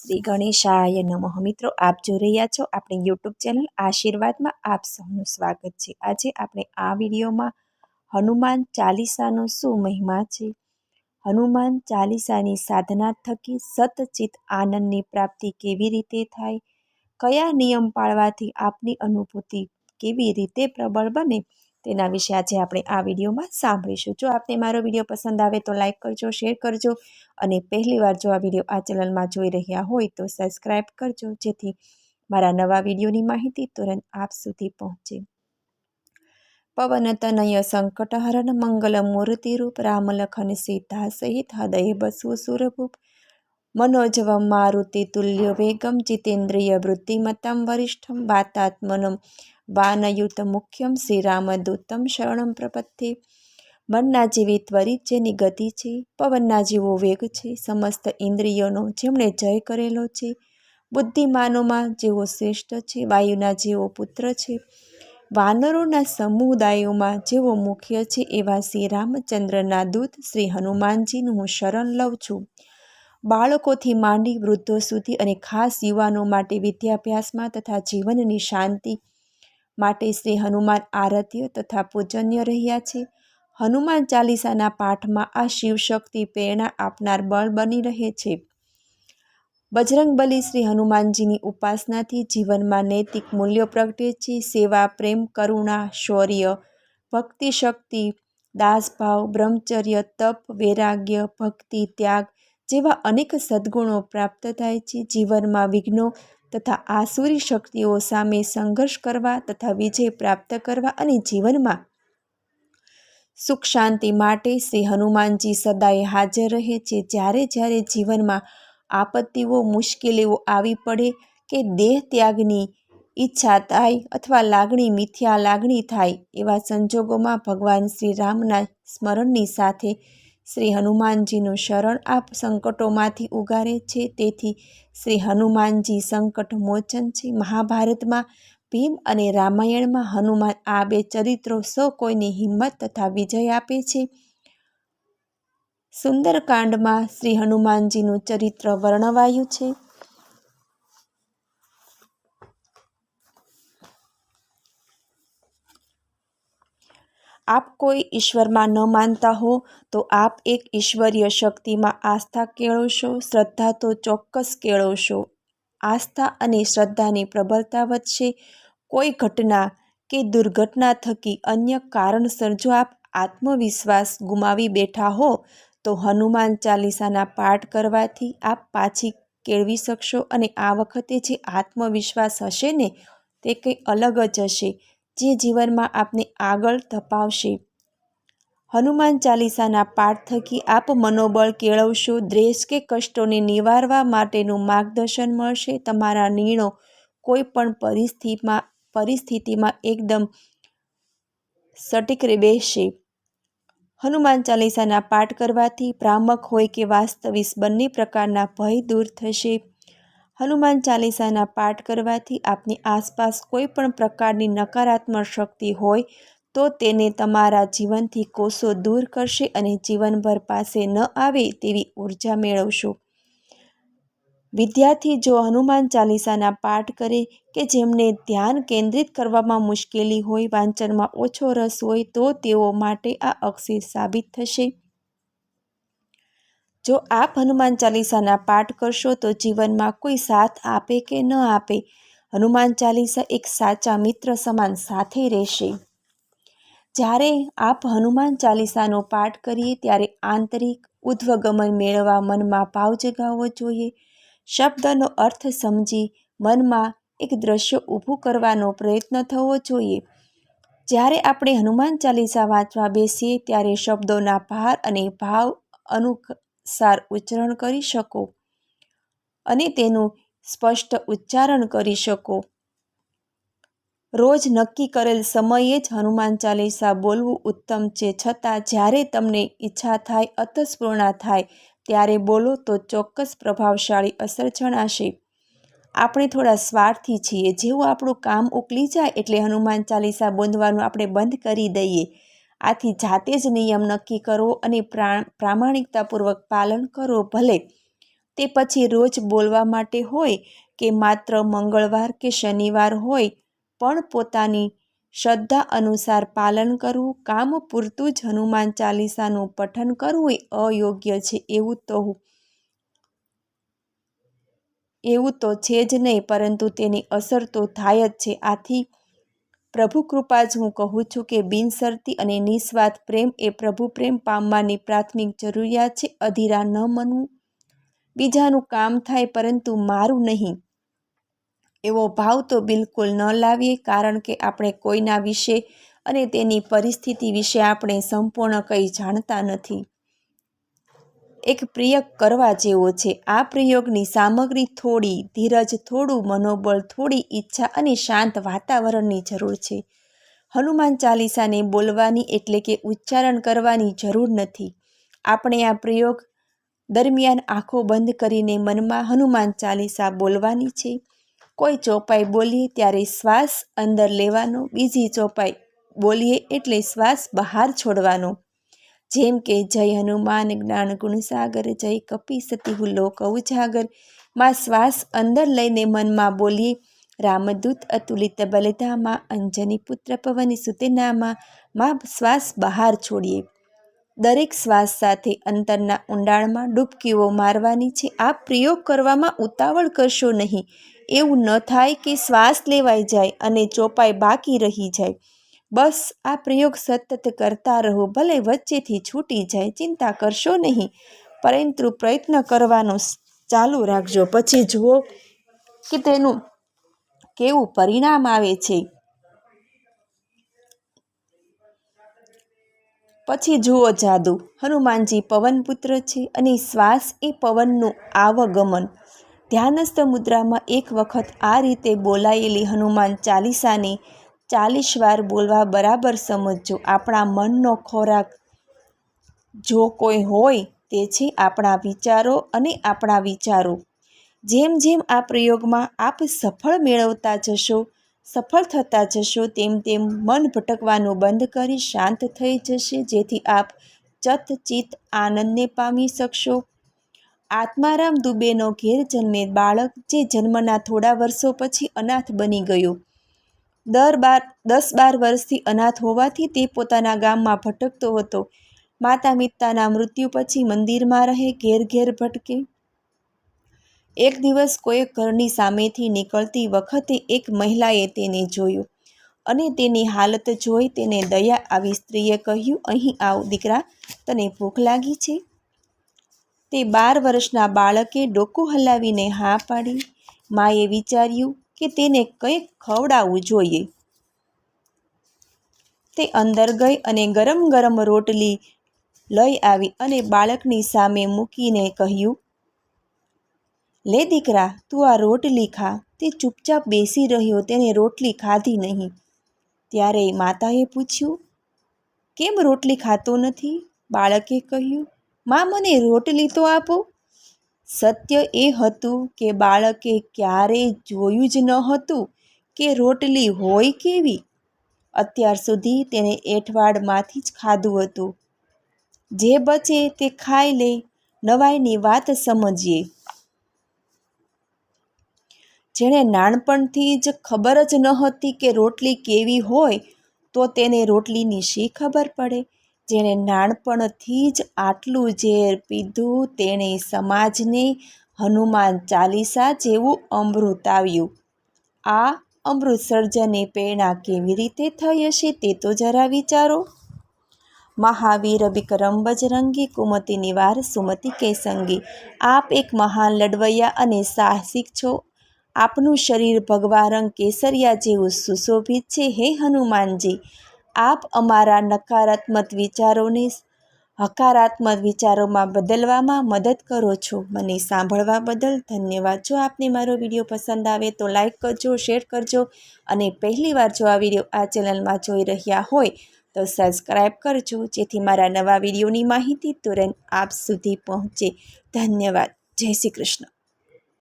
શ્રી ગણેશાય નમઃ. મિત્રો, આપ જોઈ રહ્યા છો આપણી યુટ્યુબ ચેનલ આશીર્વાદમાં. આપ સૌનું સ્વાગત છે. આજે આપણે આ વિડીયોમાં હનુમાન ચાલીસાનો શું મહિમા છે, હનુમાન ચાલીસાની સાધના થકી સતચિત આનંદની પ્રાપ્તિ કેવી રીતે થાય, કયા નિયમ પાળવાથી આપની અનુભૂતિ કેવી રીતે પ્રબળ બને, તેના વિશે આજે આપણે આ વિડીયોમાં સાંભળીશું. જો આપને મારો વિડીયો પસંદ આવે તો લાઇક કરજો, શેર કરજો અને પહેલીવાર જો આ વિડીયો આ ચેનલમાં જોઈ રહ્યા હોય તો સબસ્ક્રાઈબ કરજો, જેથી મારા નવા વિડીયોની માહિતી તુરંત આપ સુધી પહોંચે. પવનતનય સંકટહરણ મંગલ મૂર્તિરૂપ રામ લખન સીતા સહિત હૃદય બસુ સુરભૂપ મનોજવમ મારુતિ તુલ્ય વેગમ જીતેન્દ્રિય વૃદ્ધિમતમ વરિષ્ઠમ વાતાત્મનમ વાનયુત મુખ્યમ શ્રીરામદૂતમ શરણમ પ્રપથ્યે. મનના જેવી ત્વરિત જેની ગતિ છે, પવનના જેવો વેગ છે, સમસ્ત ઇન્દ્રિયોનો જેમણે જય કરેલો છે, બુદ્ધિમાનોમાં જેવો શ્રેષ્ઠ છે, વાયુના જેવો પુત્ર છે, વાનરોના સમુદાયોમાં જેવો મુખ્ય છે, એવા શ્રી રામચંદ્રના દૂત શ્રી હનુમાનજીનું હું શરણ લઉં છું. બાળકોથી માંડી વૃદ્ધો સુધી અને ખાસ યુવાનો માટે વિદ્યાભ્યાસમાં તથા જીવનની શાંતિ માટે શ્રી હનુમાન આરાધ્ય તથા પૂજનીય રહ્યા છે. હનુમાન ચાલીસાના પાઠમાં આ શિવશક્તિ પ્રેરણા આપનાર બળ બની રહે છે. બજરંગબલી શ્રી હનુમાનજીની ઉપાસનાથી જીવનમાં નૈતિક મૂલ્યો પ્રગટે છે. સેવા, પ્રેમ, કરુણા, શૌર્ય, ભક્તિ, શક્તિ, દાસભાવ, બ્રહ્મચર્ય, તપ, વૈરાગ્ય, ભક્તિ, ત્યાગ જેવા અનેક સદ્ગુણો પ્રાપ્ત થાય છે. જીવનમાં વિઘ્નો તથા આસુરી શક્તિઓ સામે સંઘર્ષ કરવા તથા વિજય પ્રાપ્ત કરવા અને જીવનમાં સુખ શાંતિ માટે શ્રી હનુમાનજી સદાય હાજર રહે છે. જ્યારે જ્યારે જીવનમાં આપત્તિઓ, મુશ્કેલીઓ આવી પડે કે દેહ ત્યાગની ઈચ્છા થાય અથવા લાગણી મિથ્યા લાગણી થાય, એવા સંજોગોમાં ભગવાન શ્રી રામના સ્મરણની સાથે શ્રી હનુમાનજીનું શરણ આપ સંકટોમાંથી ઉગારે છે. તેથી શ્રી હનુમાનજી સંકટ મોચન છે. મહાભારતમાં ભીમ અને રામાયણમાં હનુમાન આ બે ચરિત્રો સૌ કોઈને હિંમત તથા વિજય આપે છે. સુંદરકાંડમાં શ્રી હનુમાનજીનું ચરિત્ર વર્ણવાયું છે. આપ કોઈ ઈશ્વરમાં ન માનતા હો તો આપ એક ઈશ્વરીય શક્તિમાં આસ્થા કેળવશો. શ્રદ્ધા તો ચોક્કસ કેળવશો. આસ્થા અને શ્રદ્ધાની પ્રબળતા વધશે. કોઈ ઘટના કે દુર્ઘટના થકી અન્ય કારણસર જો આપ આત્મવિશ્વાસ ગુમાવી બેઠા હો તો હનુમાન ચાલીસાના પાઠ કરવાથી આપ પાછી કેળવી શકશો અને આ વખતે જે આત્મવિશ્વાસ હશે ને તે કંઈ અલગ જ હશે, જે જીવનમાં આપને આગળ ધપાવશે. હનુમાન ચાલીસાના પાઠ થકી આપ મનોબળ કેળવશો. દ્વેષ કે કષ્ટોને નિવારવા માટેનું માર્ગદર્શન મળશે. તમારા નિર્ણયો કોઈ પણ પરિસ્થિતિમાં એકદમ સટીક બેસશે. હનુમાન ચાલીસાના પાઠ કરવાથી ભ્રામક હોય કે વાસ્તવિક બંને પ્રકારના ભય દૂર થશે. હનુમાન ચાલીસાના પાઠ કરવાથી આપની આસપાસ કોઈ પણ પ્રકારની નકારાત્મક શક્તિ હોય તો તેને તમારા જીવનથી કોસો દૂર કરશે અને જીવનભર પાસે ન આવે તેવી ઉર્જા મેળવશો. વિદ્યાર્થી જો હનુમાન ચાલીસાના પાઠ કરે કે જેમને ધ્યાન કેન્દ્રિત કરવામાં મુશ્કેલી હોય, વાંચનમાં ઓછો રસ હોય તો તેઓ માટે આ અક્ષર સાબિત થશે. જો આપ હનુમાન ચાલીસાના પાઠ કરશો તો જીવનમાં કોઈ સાથ આપે કે ન આપે, હનુમાન ચાલીસા એક સાચા મિત્ર સમાન સાથે રહેશે. જ્યારે આપ હનુમાન ચાલીસાનો પાઠ કરીએ ત્યારે આંતરિક ઉદ્વગમન મેળવવા મનમાં ભાવ જગાવવો જોઈએ. શબ્દનો અર્થ સમજી મનમાં એક દ્રશ્ય ઊભું કરવાનો પ્રયત્ન થવો જોઈએ. જ્યારે આપણે હનુમાન ચાલીસા વાંચવા બેસીએ ત્યારે શબ્દોના ભાર અને ભાવ અનુસાર ઉચ્ચારણ કરી શકો અને તેનું સ્પષ્ટ ઉચ્ચારણ કરી શકો. રોજ નક્કી કરેલ સમયે જ હનુમાન ચાલીસા બોલવું ઉત્તમ છે. છતાં જ્યારે તમને ઈચ્છા થાય, અંતઃસ્ફૂર્ણા થાય ત્યારે બોલો તો ચોક્કસ પ્રભાવશાળી અસર જણાશે. આપણે થોડા સ્વાર્થી છીએ. જેવું આપણું કામ ઉકલી જાય એટલે હનુમાન ચાલીસા બોલવાનું આપણે બંધ કરી દઈએ. આથી જાતે જ નિયમ નક્કી કરો અને પ્રામાણિકતાપૂર્વક પાલન કરો. ભલે તે પછી રોજ બોલવા માટે હોય કે માત્ર મંગળવાર કે શનિવાર હોય, પણ પોતાની શ્રદ્ધા અનુસાર પાલન કરવું, કામ પૂરતું જ હનુમાન ચાલીસાનું પઠન કરવું એ અયોગ્ય છે. એવું તો છે જ નહીં, પરંતુ તેની અસર તો થાય જ છે. આથી પ્રભુ કૃપા જ હું કહું છું કે બિનશરતી અને નિસ્વાર્થ પ્રેમ એ પ્રભુ પ્રેમ પામવાની પ્રાથમિક જરૂરિયાત છે. અધીરા ન બનવું, બીજાનું કામ થાય પરંતુ મારું નહીં, એવો ભાવ તો બિલકુલ ન લાવીએ, કારણ કે આપણે કોઈના વિશે અને તેની પરિસ્થિતિ વિશે આપણે સંપૂર્ણ કંઈ જાણતા નથી. એક પ્રયોગ કરવા જેવો છે. આ પ્રયોગની સામગ્રી થોડી ધીરજ, થોડું મનોબળ, થોડી ઈચ્છા અને શાંત વાતાવરણની જરૂર છે. હનુમાન ચાલીસાને બોલવાની એટલે કે ઉચ્ચારણ કરવાની જરૂર નથી. આપણે આ પ્રયોગ દરમિયાન આંખો બંધ કરીને મનમાં હનુમાન ચાલીસા બોલવાની છે. કોઈ ચોપાઈ બોલીએ ત્યારે શ્વાસ અંદર લેવાનો, બીજી ચોપાઈ બોલીએ એટલે શ્વાસ બહાર છોડવાનો. જેમ કે જય હનુમાન જ્ઞાન ગુણસાગર, જય કપી સતી લોક ઉજાગર. માં શ્વાસ અંદર લઈને મનમાં બોલીએ રામદૂત અતુલિત બલધામા, અંજની પુત્ર પવન સુતનામા. માં શ્વાસ બહાર છોડીએ. દરેક શ્વાસ સાથે અંતરના ઊંડાણમાં ડૂબકીઓ મારવાની છે. આ પ્રયોગ કરવામાં ઉતાવળ કરશો નહીં. એવું ન થાય કે શ્વાસ લેવાઈ જાય અને ચોપાઈ બાકી રહી જાય. બસ આ પ્રયોગ સતત કરતા રહો, ભલે વચ્ચેથી છૂટી જાય, ચિંતા કરશો નહીં, પરંતુ પ્રયત્ન કરવાનો ચાલુ રાખજો. પછી જુઓ કે તેનું કેવું પરિણામ આવે છે. પછી જુઓ જાદુ. હનુમાનજી પવનપુત્ર છે અને શ્વાસ એ પવનનું આવગમન. ધ્યાનસ્થ મુદ્રામાં એક વખત આ રીતે બોલાયેલી હનુમાન ચાલીસાને 40 વાર બોલવા બરાબર સમજજો. આપણા મનનો ખોરાક જો કોઈ હોય તે છે આપણા વિચારો અને આપણા વિચારો. જેમ જેમ આ પ્રયોગમાં આપ સફળ થતા જશો, તેમ તેમ મન ભટકવાનું બંધ કરી શાંત થઈ જશે, જેથી આપ ચિત્ત આનંદને પામી શકશો. આત્મારામ દુબેનો ઘેર જન્મેલ બાળક જે જન્મના થોડા વર્ષો પછી અનાથ બની ગયો. 10-12 વર્ષથી અનાથ હોવાથી તે પોતાના ગામમાં ભટકતો હતો. માતા પિતાના મૃત્યુ પછી મંદિરમાં રહે, ઘેર ઘેર ભટકે. એક દિવસ કોઈ ઘરની સામેથી નીકળતી વખતે એક મહિલાએ તેને જોયો અને તેની હાલત જોઈ તેને દયા આવી. સ્ત્રીએ કહ્યું, અહીં આવ દીકરા, તને ભૂખ લાગી છે? તે 12 વર્ષના બાળકે ડોકું હલાવીને હા પાડી. માએ વિચાર્યું કે તેને કંઈક ખવડાવવું જોઈએ. તે અંદર ગઈ અને ગરમ ગરમ રોટલી લઈ આવી અને બાળકની સામે મૂકીને કહ્યું, લે દીકરા, તું આ રોટલી ખા. તે ચૂપચાપ બેસી રહ્યો, તેને રોટલી ખાધી નહીં. ત્યારે માતાએ પૂછ્યું, કેમ રોટલી ખાતો નથી? બાળકે કહ્યું, માં, મને રોટલી તો આપો. સત્ય એ હતું કે બાળકે ક્યારેય જોયું જ ન હતું કે રોટલી હોય કેવી. અત્યાર સુધી તેને એંઠવાડમાંથી જ ખાધું હતું. જે બચે તે ખાઈ લે. નવાઈની વાત સમજીએ. જેણે નાનપણથી જ ખબર જ ન હતી કે રોટલી કેવી હોય, તો તેને રોટલીની શી ખબર પડે? જેણે નાનપણથી જ આટલું ઝેર પીધું, તેણે સમાજને હનુમાન ચાલીસા જેવું અમૃત આવ્યું. આ અમૃત સર્જનની પ્રેરણા કેવી રીતે થઈ હશે તે તો જરા વિચારો. મહાવીર વિક્રમ બજરંગી, કુમતિ નિવાર સુમતિ કે સંગી. આપ એક મહાન લડવૈયા અને સાહસિક છો. આપનું શરીર ભગવા રંગ કેસરિયા જેવું સુશોભિત છે. હે હનુમાનજી, આપ અમારા નકારાત્મક વિચારોને હકારાત્મક વિચારોમાં બદલવામાં મદદ કરો છો. મને સાંભળવા બદલ ધન્યવાદ. જો આપને મારો વિડીયો પસંદ આવે તો લાઈક કરજો, શેર કરજો અને પહેલીવાર જો આ વિડીયો આ ચેનલમાં જોઈ રહ્યા હોય તો સબસ્ક્રાઈબ કરજો, જેથી મારા નવા વિડીયોની માહિતી તુરંત આપ સુધી પહોંચે. ધન્યવાદ. જય શ્રી કૃષ્ણ.